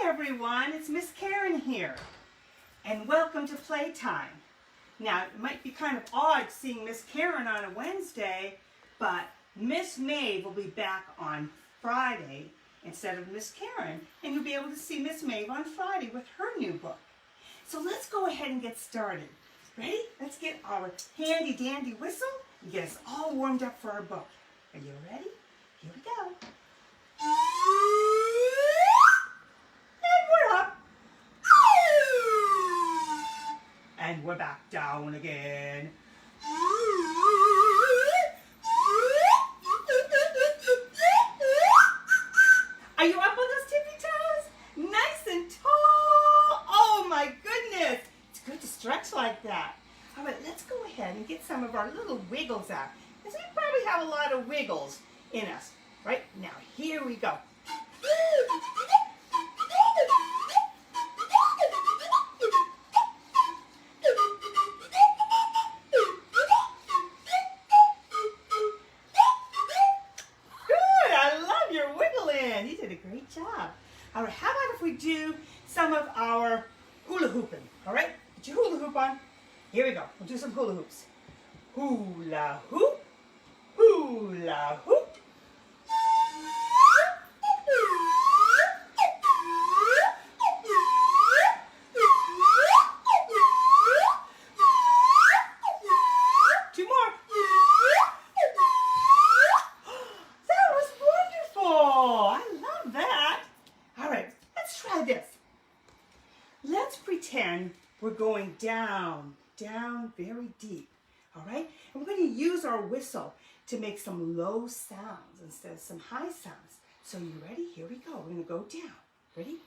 everyone, it's Miss Karen here, and welcome to Playtime. Now, it might be kind of odd seeing Miss Karen on a Wednesday, but Miss Maeve will be back on Friday instead of Miss Karen, and you'll be able to see Miss Maeve on Friday with her new book. So let's go ahead and get started. Ready? Let's get our handy dandy whistle and get us all warmed up for our book. Are you ready? Here we go. And we're up. And we're back down again. Are you up on those tippy toes? Nice and tall. Oh my goodness. It's good to stretch like that. All right, let's go ahead and get some of our little wiggles out. Because we probably have a lot of wiggles in us. Right now, here we go. Good, I love your wiggling. You did a great job. All right, how about if we do some of our hula hooping? All right, get your hula hoop on. Here we go. We'll do some hula hoops. Hula hoop, hula hoop. We're going down, down very deep, all right? And we're going to use our whistle to make some low sounds instead of some high sounds. So you ready? Here we go. We're going to go down. Ready?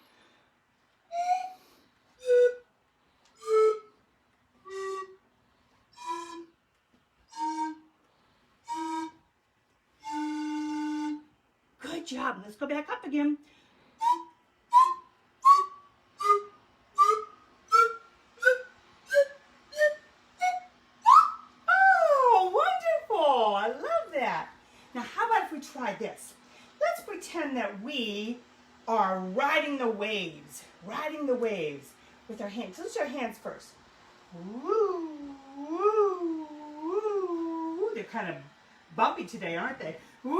Good job. Let's go back up again. Try this. Let's pretend that we are riding the waves with our hands. Let's do our hands first. Woo, woo, woo. They're kind of bumpy today, aren't they? Woo,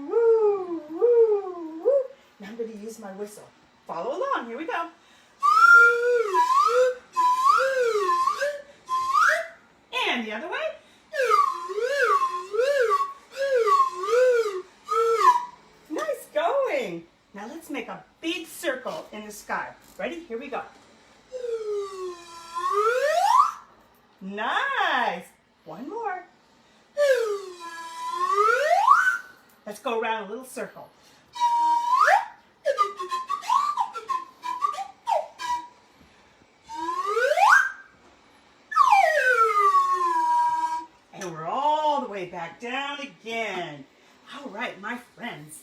woo, woo, woo. Now I'm going to use my whistle. Follow along. Here we go. And the other way. Now let's make a big circle in the sky. Ready? Here we go. Nice. One more. Let's go around a little circle. And we're all the way back down again. All right, my friends.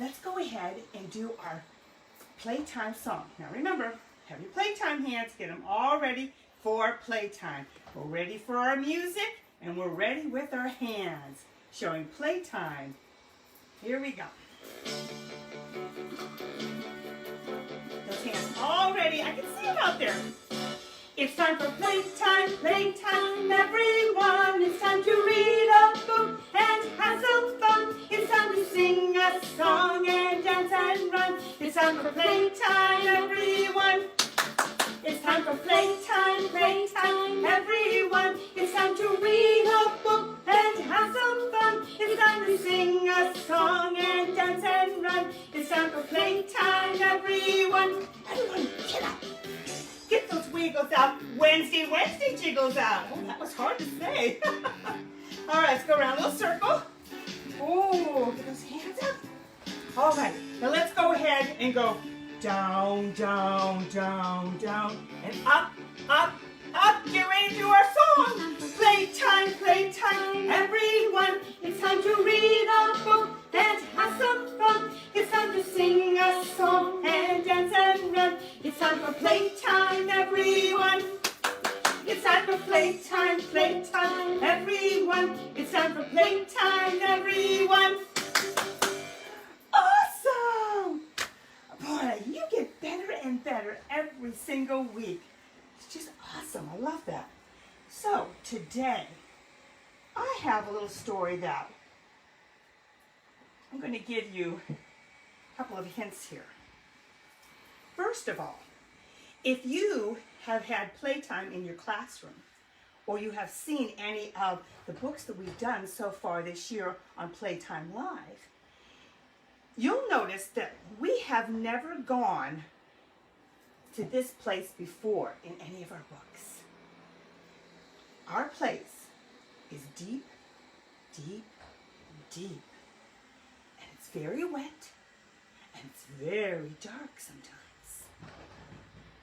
Let's go ahead and do our playtime song. Now remember, have your playtime hands, get them all ready for playtime. We're ready for our music, and we're ready with our hands, showing playtime. Here we go. Those hands all ready. I can see them out there. It's time for playtime, playtime, everyone. It's time to read a book and have some fun. It's time to sing a song and dance and run. It's time for playtime, everyone. It's time for playtime, playtime, everyone. It's time to read a book and have some fun. It's time to sing a song and dance and run. It's time for playtime, everyone. Everyone, get up. Get those wiggles out. Wednesday jiggles out. Oh, that was hard to say. All right, let's go around a little circle. Oh, get those hands up. All right, now let's go ahead and go down, down, down, down, and up, up, up. Get ready to do our song. Playtime, playtime, everyone. It's time to read a book and have some fun. It's time to sing a song and dance and run. It's time for playtime, everyone. It's time for playtime, playtime, everyone. It's time for playtime, everyone. Awesome! Boy, you get better better every single week. It's just awesome. I love that. So today, I have a little story that I'm going to give you a couple of hints here. First of all, if you have had playtime in your classroom, or you have seen any of the books that we've done so far this year on Playtime Live, you'll notice that we have never gone to this place before in any of our books. Our place is deep, deep, deep. And it's very wet, and it's very dark sometimes.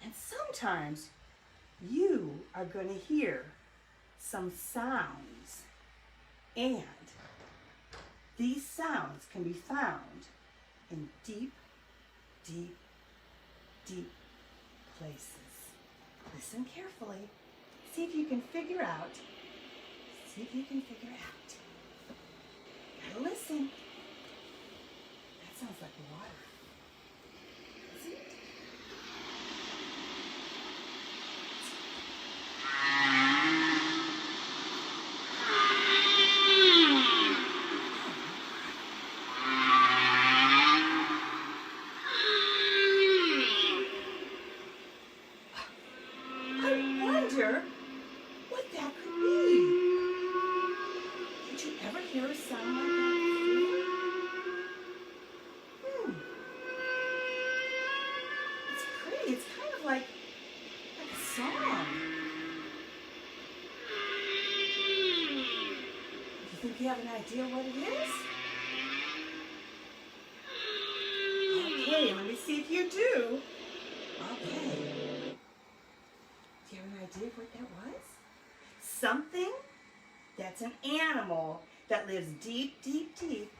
And sometimes you are going to hear some sounds, and these sounds can be found in deep, deep, deep places. Listen carefully. See if you can figure out. See if you can figure out. Gotta listen. That sounds like water. Isn't it? What that could be. Did you ever hear a sound like that before? It's pretty. It's kind of like a song. Do you think you have an idea what it is? Okay, let me see if you do. Okay. Do you have an idea of what that was? Something that's an animal that lives deep, deep, deep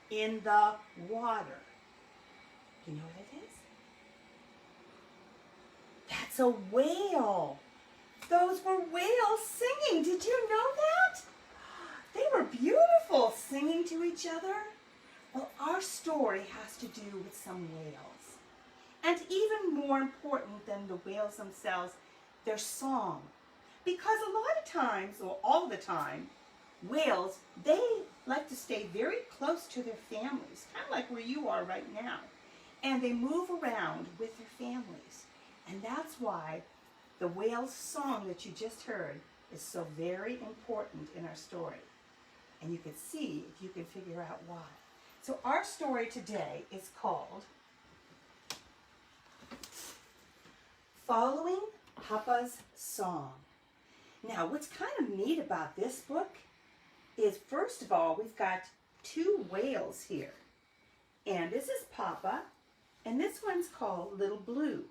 in the water. Do you know what it is? That's a whale. Those were whales singing. Did you know that? They were beautiful, singing to each other. Well, our story has to do with some whales. And even more important than the whales themselves, their song. Because a lot of times, or all the time, whales, they like to stay very close to their families, kind of like where you are right now. And they move around with their families. And that's why the whale's song that you just heard is so very important in our story. And you can see if you can figure out why. So our story today is called Following Papa's Song. Now, what's kind of neat about this book is, first of all, we've got two whales here. And this is Papa, and this one's called Little Blue.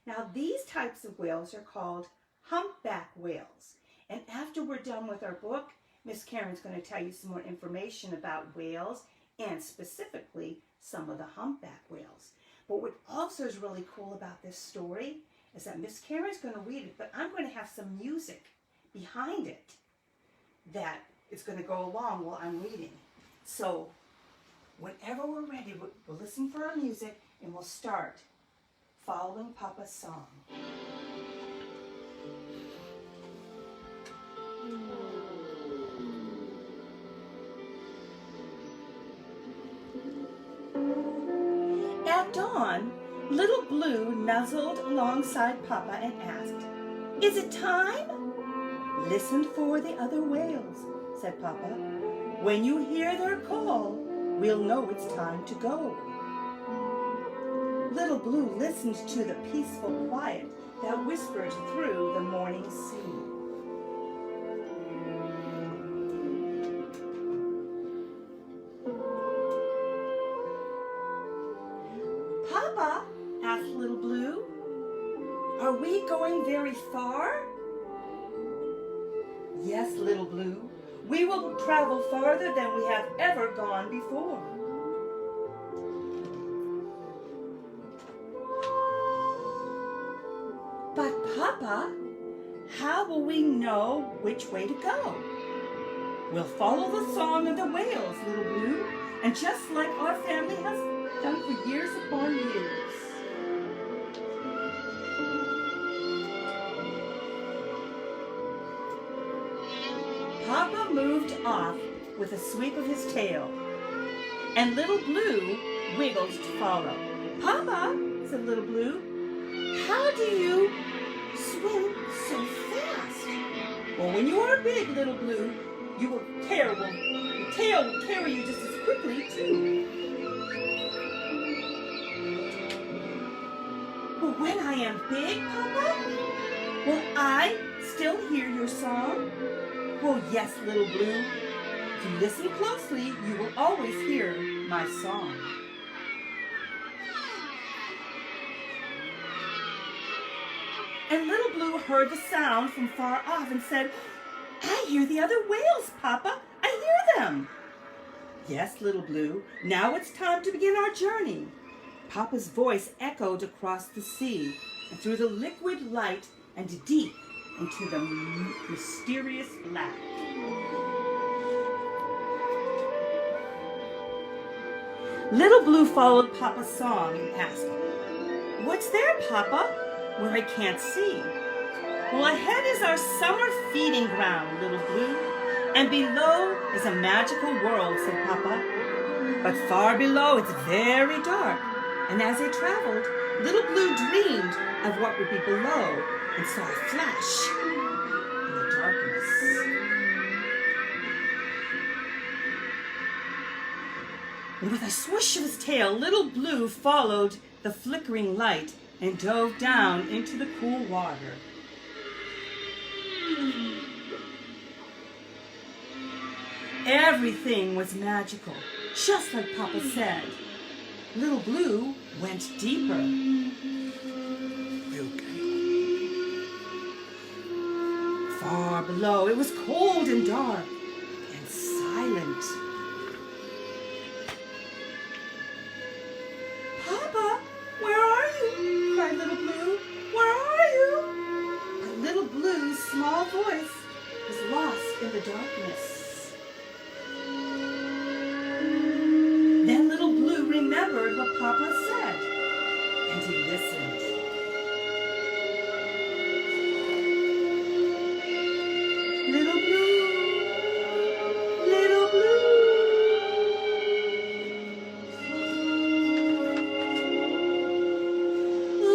Now, these types of whales are called humpback whales. And after we're done with our book, Miss Karen's going to tell you some more information about whales and specifically some of the humpback whales. But what also is really cool about this story is that Miss Karen's going to read it, but I'm going to have some music behind it that is going to go along while I'm reading. So whenever we're ready, we'll listen for our music and we'll start Following Papa's Song. At dawn, Little Blue nuzzled alongside Papa and asked, "Is it time?" "Listen for the other whales," said Papa. "When you hear their call, we'll know it's time to go." Little Blue listened to the peaceful quiet that whispered through the morning sea. "Papa," asked Little Blue, "are we going very far?" "Yes, Little Blue, we will travel farther than we have ever gone before." "But Papa, how will we know which way to go?" "We'll follow the song of the whales, Little Blue, and just like our family has done for years upon years." off with a sweep of his tail, and Little Blue wiggled to follow. "Papa," said Little Blue, "how do you swim so fast?" "Well, when you are big, Little Blue, your tail will carry you just as quickly, too." "But when I am big, Papa, will I still hear your song?" "Well, yes, Little Blue. If you listen closely, you will always hear my song." And Little Blue heard the sound from far off and said, "I hear the other whales, Papa. I hear them." "Yes, Little Blue. Now it's time to begin our journey." Papa's voice echoed across the sea and through the liquid light and deep into the mysterious black. Little Blue followed Papa's song and asked, "What's there, Papa, where I can't see?" "Well, ahead is our summer feeding ground, Little Blue, and below is a magical world," said Papa. "But far below it's very dark." And as they traveled, Little Blue dreamed of what would be below and saw a flash in the darkness. And with a swish of his tail, Little Blue followed the flickering light and dove down into the cool water. Everything was magical, just like Papa said. Little Blue went deeper. Okay. Far below, it was cold and dark and silent. "Papa, where are you?" cried Little Blue. "Where are you?" But Little Blue's small voice was lost in the darkness. Then Little Blue remembered what Papa said, and he listened. Little Blue, Little Blue.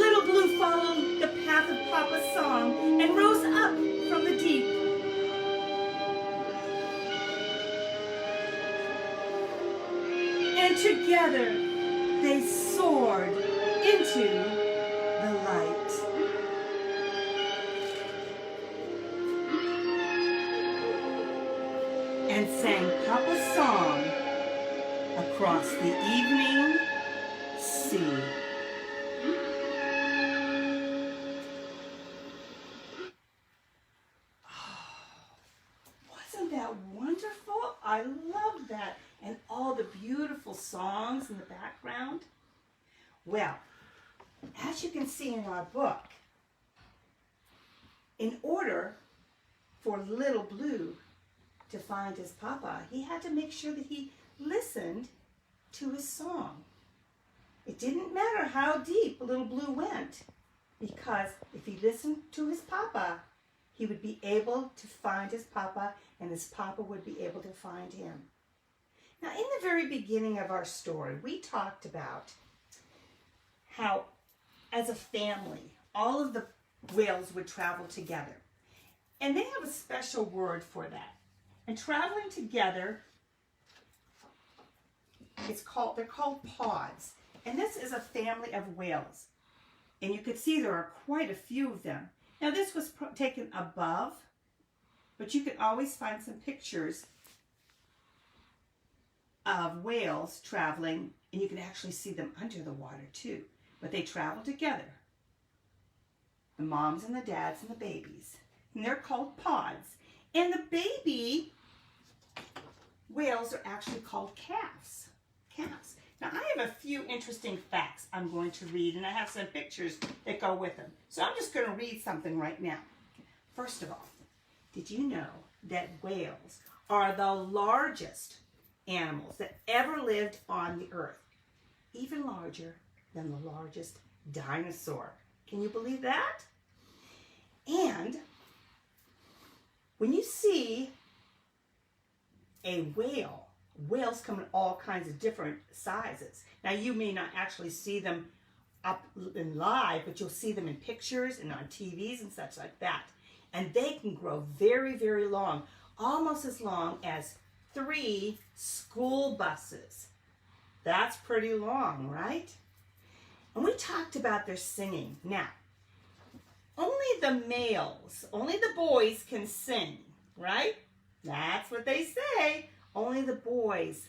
Little Blue followed the path of Papa's song and rose up from the deep. And together they soared into the light. And sang Papa's song across the evening sea. Wasn't that wonderful? I love that. And all the beautiful songs in the background. Well, as you can see in our book, in order for Little Blue to find his Papa, he had to make sure that he listened to his song. It didn't matter how deep Little Blue went, because if he listened to his Papa, he would be able to find his Papa, and his Papa would be able to find him. Now, in the very beginning of our story, we talked about how, as a family, all of the whales would travel together. And they have a special word for that. And traveling together, they're called pods. And this is a family of whales. And you can see there are quite a few of them. Now, this was taken above, but you can always find some pictures of whales traveling, and you can actually see them under the water too. But they travel together, the moms and the dads and the babies, and they're called pods. And the baby whales are actually called calves. Now, I have a few interesting facts I'm going to read, and I have some pictures that go with them. So I'm just going to read something right now. First of all, did you know that whales are the largest animals that ever lived on the earth? Even larger than the largest dinosaur. Can you believe that? And when you see a whale. Whales come in all kinds of different sizes. Now, you may not actually see them up in live, but you'll see them in pictures and on TVs and such like that. And they can grow very, very long, almost as long as 3 school buses. That's pretty long, right? And we talked about their singing. Now, only the males, only the boys can sing, right? That's what they say. Only the boys,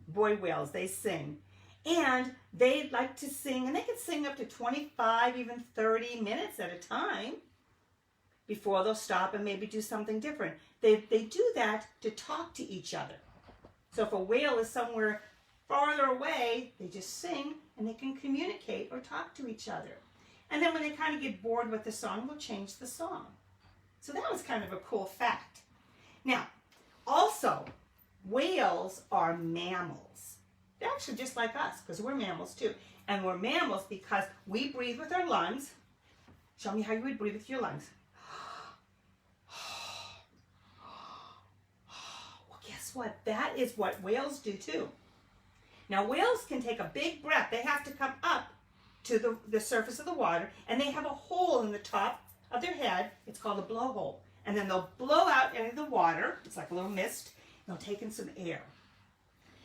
boy whales, they sing. And they like to sing, and they can sing up to 25, even 30 minutes at a time before they'll stop and maybe do something different. They do that to talk to each other. So if a whale is somewhere farther away, they just sing and they can communicate or talk to each other. And then when they kind of get bored with the song, they'll change the song. So that was kind of a cool fact. Now, also, whales are mammals. They're actually just like us, because we're mammals too. And we're mammals because we breathe with our lungs. Show me how you would breathe with your lungs. Well, guess what? That is what whales do too. Now, whales can take a big breath. They have to come up to the surface of the water, and they have a hole in the top of their head. It's called a blowhole. And then they'll blow out into the water. It's like a little mist. They'll take in some air.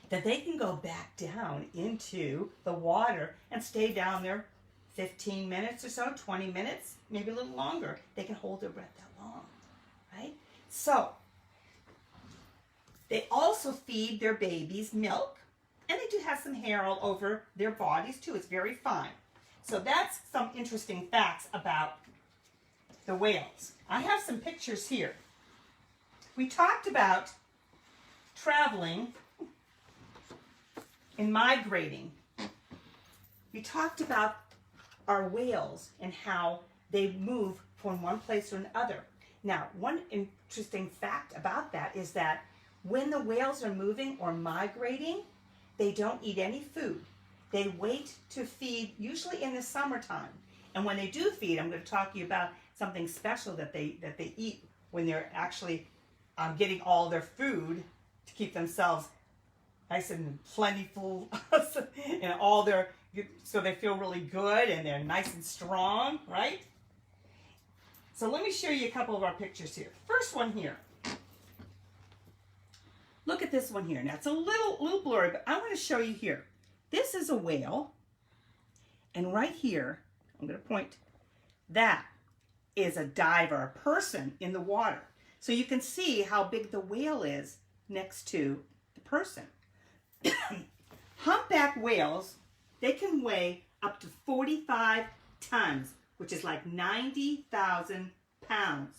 Then they can go back down into the water and stay down there 15 minutes or so, 20 minutes, maybe a little longer. They can hold their breath that long, right? So, they also feed their babies milk, and they do have some hair all over their bodies too. It's very fine. So that's some interesting facts about the whales. I have some pictures here. We talked about traveling and migrating. We talked about our whales and how they move from one place to another. Now, one interesting fact about that is that when the whales are moving or migrating, they don't eat any food. They wait to feed, usually in the summertime. And when they do feed, I'm going to talk to you about something special that they eat when they're actually getting all their food to keep themselves nice and plentiful and all their, so they feel really good and they're nice and strong, right? So let me show you a couple of our pictures here. First one here. Look at this one here. Now it's a little blurry, but I want to show you here. This is a whale, and right here, I'm going to point, that is a diver, a person in the water. So you can see how big the whale is next to the person. Humpback whales, they can weigh up to 45 tons, which is like 90,000 pounds.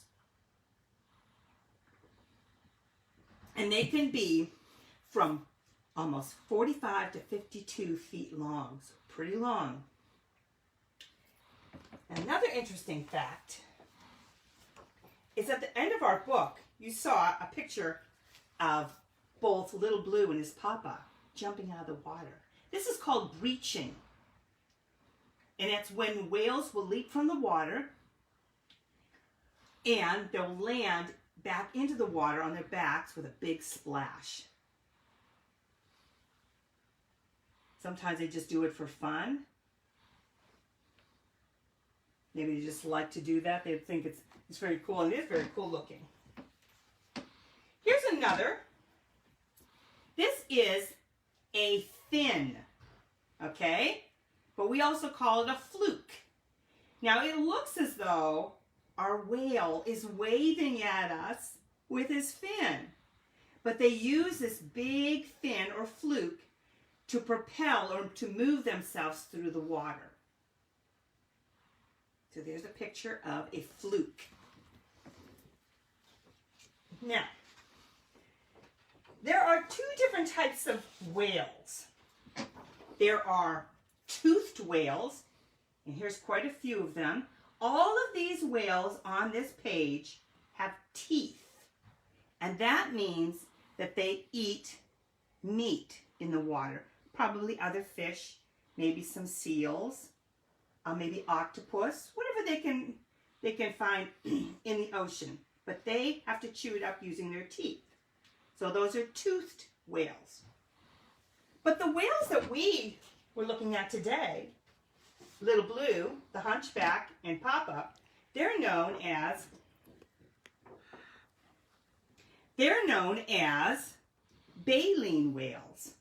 And they can be from almost 45 to 52 feet long, so pretty long. Another interesting fact is at the end of our book, you saw a picture of both Little Blue and his papa jumping out of the water. This is called breaching. And it's when whales will leap from the water and they'll land back into the water on their backs with a big splash. Sometimes they just do it for fun. Maybe they just like to do that. They think it's very cool, and it is very cool looking. Here's another. This is a fin, okay? But we also call it a fluke. Now it looks as though our whale is waving at us with his fin. But they use this big fin or fluke to propel or to move themselves through the water. So there's a picture of a fluke. Now, there are 2 different types of whales. There are toothed whales, and here's quite a few of them. All of these whales on this page have teeth, and that means that they eat meat in the water. Probably other fish, maybe some seals, maybe octopus, whatever they can find in the ocean. But they have to chew it up using their teeth. So those are toothed whales. But the whales that we were looking at today, Little Blue, the Hunchback, and Papa, they're known as baleen whales.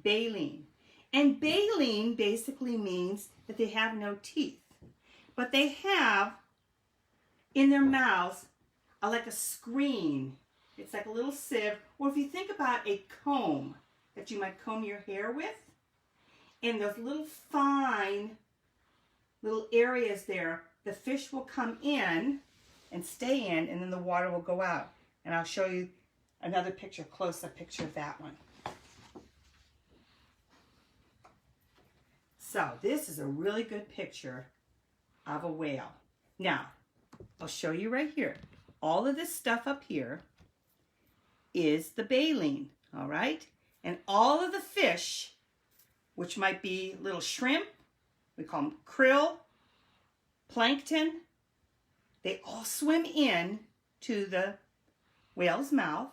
Baleen. And baleen basically means that they have no teeth. But they have in their mouths like a screen. It's like a little sieve. Or if you think about a comb that you might comb your hair with, and those little fine little areas there, the fish will come in and stay in, and then the water will go out. And I'll show you another picture, close-up picture of that one. So this is a really good picture of a whale. Now, I'll show you right here. All of this stuff up here is the baleen, all right? And all of the fish, which might be little shrimp, we call them krill, plankton, they all swim in to the whale's mouth,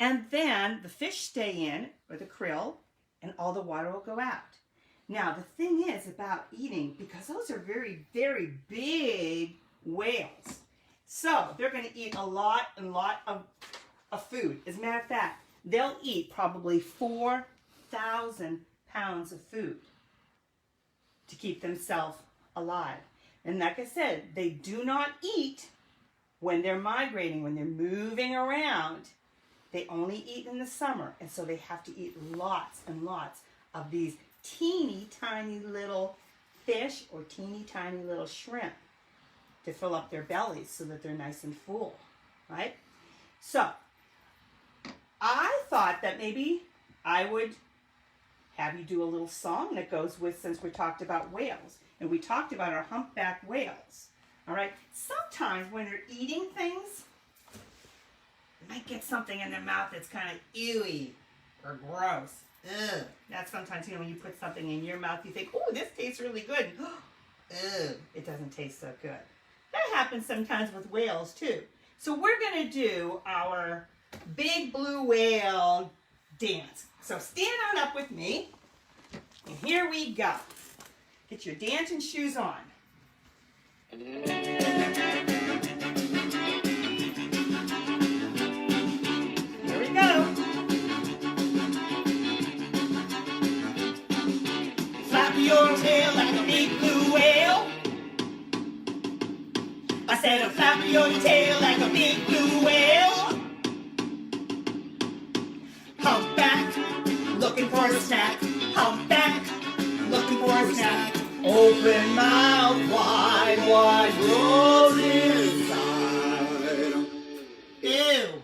and then the fish stay in, or the krill, and all the water will go out. Now, the thing is about eating, because those are very, very big whales, so they're going to eat a lot of food. As a matter of fact, they'll eat probably 4,000 pounds of food to keep themselves alive. And like I said, they do not eat when they're migrating, when they're moving around. They only eat in the summer, and so they have to eat lots and lots of these teeny tiny little fish or teeny tiny little shrimp to fill up their bellies so that they're nice and full, right? So I thought that maybe I would have you do a little song that goes with, since we talked about whales, and we talked about our humpback whales, all right? Sometimes when they're eating things, they might get something in their mouth that's kind of ewy or gross. Ugh. That's sometimes, you know, when you put something in your mouth, you think, oh, this tastes really good. Ugh, it doesn't taste so good. That happens sometimes with whales too. So we're going to do our big blue whale dance. So stand on up with me, and here we go. Get your dancing shoes on. Here we go. Flap your tail like a big blue whale. I said flap your tail like a big blue whale. Humpback, looking for a snack. Humpback, looking for a snack. Open mouth wide, wide, rolls inside. Ew.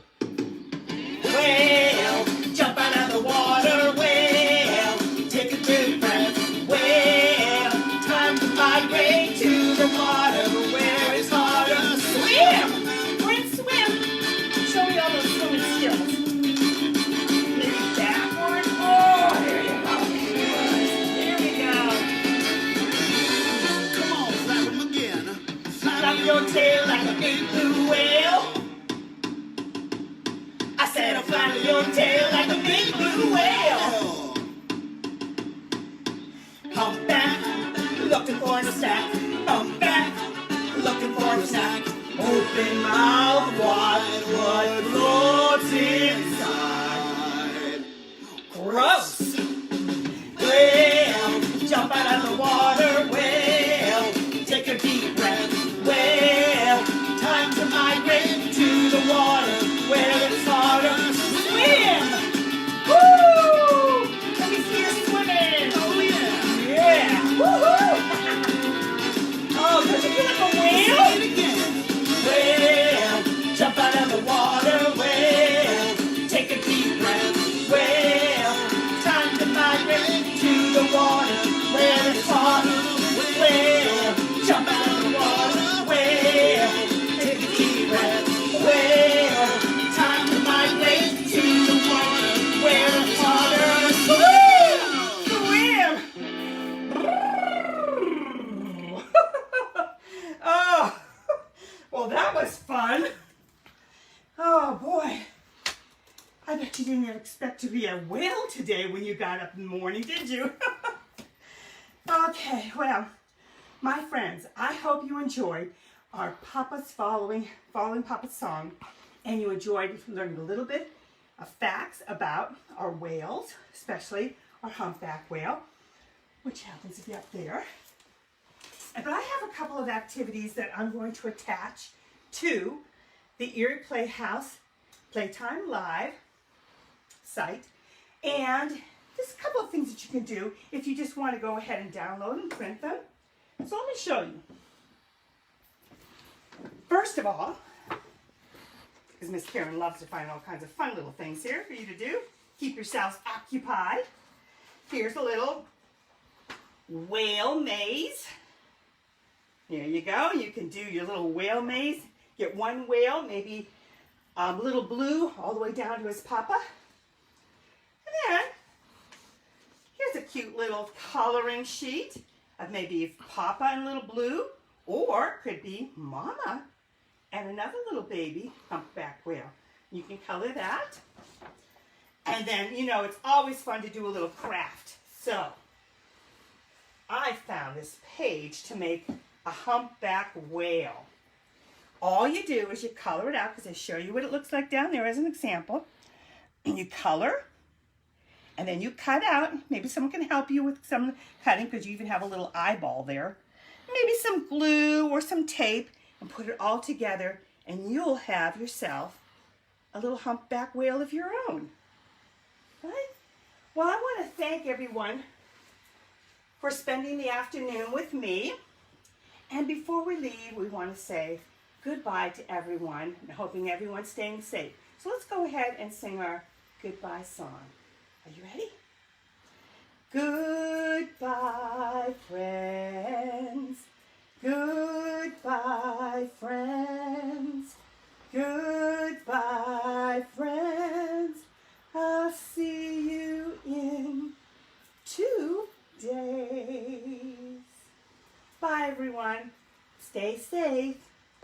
Whale, jump out of the water. Whale, take a deep breath. Whale, time to migrate to the water where it's harder to swim. Swim. Show me all those swimming skills. Maybe backward. Oh, there you go. There we go. Come on, flap them again. Flap your tail like a big blue whale. I said, flap your tail like a big blue whale. Humpback, looking for a snack. Humpback, looking for a snack. Open mouth wide, what floats inside. Gross. Whale, jump out of the water. Whale, take a deep breath. Whale, time to migrate to the water where it's harder to swim. Woo! Let me see you swimming. Oh yeah. Yeah. Woohoo! Oh, don't you feel like a whale? Say it again. Whale, jump out of the water. Whale, take a deep breath. Whale, time to be a whale today when you got up in the morning, did you? Okay, well, my friends, I hope you enjoyed our Following Papa's Song, and you enjoyed learning a little bit of facts about our whales, especially our humpback whale, which happens to be up there. But I have a couple of activities that I'm going to attach to the Erie Playhouse Playtime Live site, and just a couple of things that you can do if you just want to go ahead and download and print them. So let me show you. First of all, because Miss Karen loves to find all kinds of fun little things here for you to do, keep yourselves occupied. Here's a little whale maze. There you go. You can do your little whale maze. Get one whale, maybe little blue, all the way down to his papa. And then, here's a cute little coloring sheet of maybe papa and little blue, or it could be mama and another little baby humpback whale. You can color that. And then, you know, it's always fun to do a little craft. So, I found this page to make a humpback whale. All you do is you color it out, because I show you what it looks like down there as an example. And you color, and then you cut out. Maybe someone can help you with some cutting, because you even have a little eyeball there. Maybe some glue or some tape, and put it all together, and you'll have yourself a little humpback whale of your own. Right? Well, I want to thank everyone for spending the afternoon with me. And before we leave, we want to say goodbye to everyone, and hoping everyone's staying safe. So let's go ahead and sing our goodbye song. Are you ready? Goodbye, friends. Goodbye, friends. Goodbye, friends. I'll see you in 2 days. Bye, everyone. Stay safe.